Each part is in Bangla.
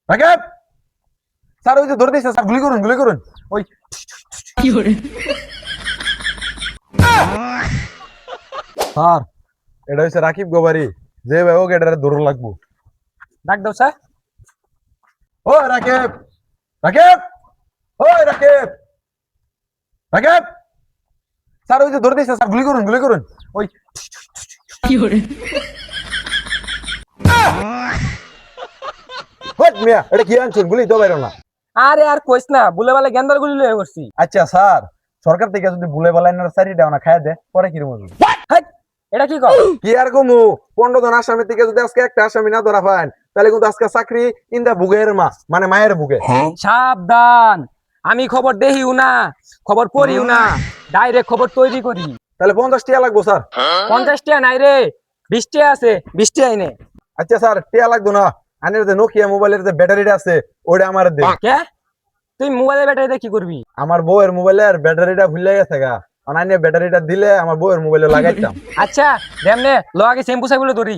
রাকিব স্যার ওই যে ধরে দিয়েছে স্যার, গুলি করুন ওই কি করে? স্যার এটা হচ্ছে রাকিব গোবারি, যে ভাই ওকে এটা দৌড় লাগবো। ডাক দাও স্যার। ও রাকিব, রাকিব, ওই রাকিব, রাকিব স্যার ওই যে ধরে দিয়েছে স্যার, গুলি করুন ওই কি করে? হট মিয়া, এটা কি আনছেন? গুলি তো বাইরো না। আরে আর কইস না, বুলে বালে গেন্দার গুলি লয়ে করছি। আচ্ছা স্যার, সরকার থেকে যদি ভুলে বলাইনার চারি দেওয়া খায় দে পরে কিরকম হবে? হাই, এটা কি কর? কি আর কমু, 15 জন আসামি থেকে যদি আজকে একটা আসামি না ধরা পান, তাহলে কিন্তু আজকে চাকরি ইন্দা বুকের মা, মানে মায়ের বুকে। সাবধান, আমি খবর দেহিও না, খবর পড়িও না, ডাইরেক্ট খবর তৈরি করি। তাহলে 50 টাকা লাগবো স্যার। 50 টাকা নাই রে, 20 টাকা আছে, 20 টাকা আইনে। আচ্ছা স্যার, টাকা লাগতো না, আনের যে নোকিয়া মোবাইলের যে ব্যাটারিটা আছে ওটা আমার দে। কে? তুই মোবাইলের ব্যাটারিতে কি করবি? আমার বউয়ের মোবাইলের ব্যাটারিটা ভুলে গেছে গা, অনান্য ব্যাটারিটা দিলে আমার বউয়ের মোবাইলে লাগাইতাম। আচ্ছা দেমনে ল আগে শ্যাম্পু সাইবুলে ধরি।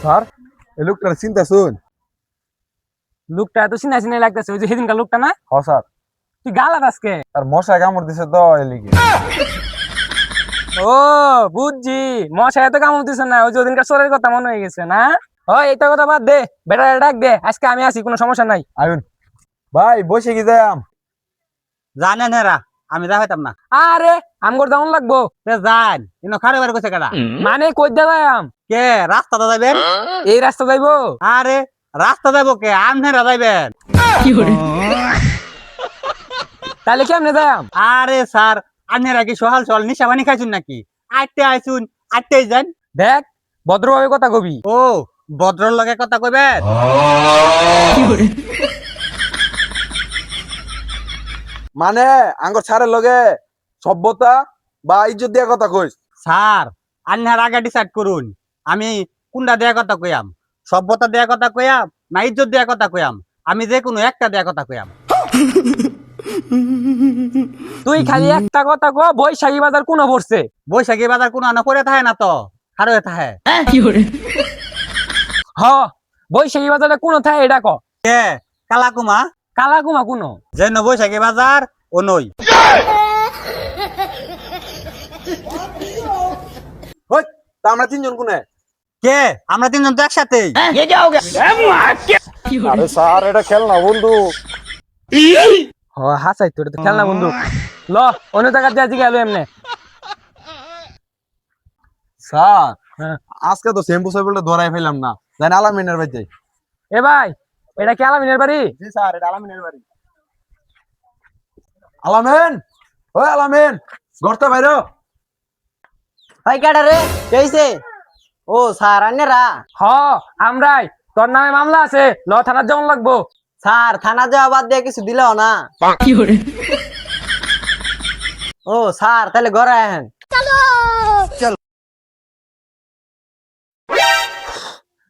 স্যার এই লোকটার চিন্তা শুন। লোকটা এত চিনা চিনা লাগতেছে, ওই যে সেদিনকার লোকটা না? হ স্যার, তুই গালাত আজকে। আর মশা কামড় দিছে তো এলিগে। ও বুঝছি, মশা এত কামড় দিছে না, ওই যে ওদিনকার চোরের কথা মনে হয়ে গেছে না? ও এইটা কথা বাদ দে, ব্যাটারি ডাক দে, আজকে আমি আছি, কোনো সমস্যা নাই। আয়ুন ভাই, বসে কি যাম? জানেন হেরা আমি যাইতাম না। আরে আমগর দাউন লাগবো। তে যান ইনো খারে বার কইছে কেডা? মানে কই দাম কে রাস্তাটা যাইবেন? এই রাস্তা যাইবো? আরে রাস্তা যাইবো কে, আমনেরা যাইবেন। কি করে? তাহলে কেমনে যাম? আরে স্যার, আনেরা কি সহাল সহাল নিশা পানি খাইছুন নাকি? আইতে আইছুন, আইতেই যান। দেখ ভদ্রভাবে কথা কবি। ও ভদ্রর লগে কথা কইবেন? কি করে? মানে আঙ্গর ছাড়ের লগে সভ্যতা বা ইজ্জত দিয়া কথা কইস। স্যার আন্নার আগে ডিসাইড করুন, আমি কোনটা দেয়া কথা কইয়াম, সভ্যতা দেয়া কথা কইয়াম না ইজ্জত দেয়া কথা কইয়াম? আমি যে কোনো একটা দেয়া কথা কইয়াম। তুই খালি একটা কথা ক, বৈশাখী বাজার কোন পড়ছে? বৈশাখী বাজার কোনো আনা পরে থাকে না তো, খারো থাকে। কি করে? হ, বৈশাখী বাজারটা কোন থাকে এটা ক। কে কালাকুমা? কালাকুমা কোন? যেন বৈশাখী বাজার ও নই। হই, তা আমরা তিনজন কোনে? কে আমরা তিনজন তো একসাথে। কি করে? আরে স্যার, এটা খেল না বন্ধু। হ হাসাই তোর তো খেলনা বন্ধু। ল অন্য জায়গা দিয়ে আজকে গেল এমনে। স্যার হ্যাঁ। আজকে তো শ্যাম্পু সাইবলটা ধরাই ফেলাম না, জান আলামিনের বাড়ি যাই। এ ভাই, এটা কি আলামিনের বাড়ি? জি স্যার, এটা আলামিনের বাড়ি। আলামিন, ওই আলামিন, ঘরতে বাইরো। ভাই কেডা রে কইছে? ও স্যার আন্নেরা? হ আমরাই, তোর নামে মামলা আছে, ল থানার যেমন লাগবো। স্যার থানা যাওয়া বাদ দিয়ে কিছু দিলাও না? কি করে? ও স্যার তাহলে ঘরে আহেন।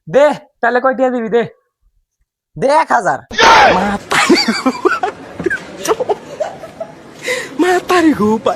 দে তাহলে কয়টিয়া দিবি দে। দে 1000। Matarik ko pa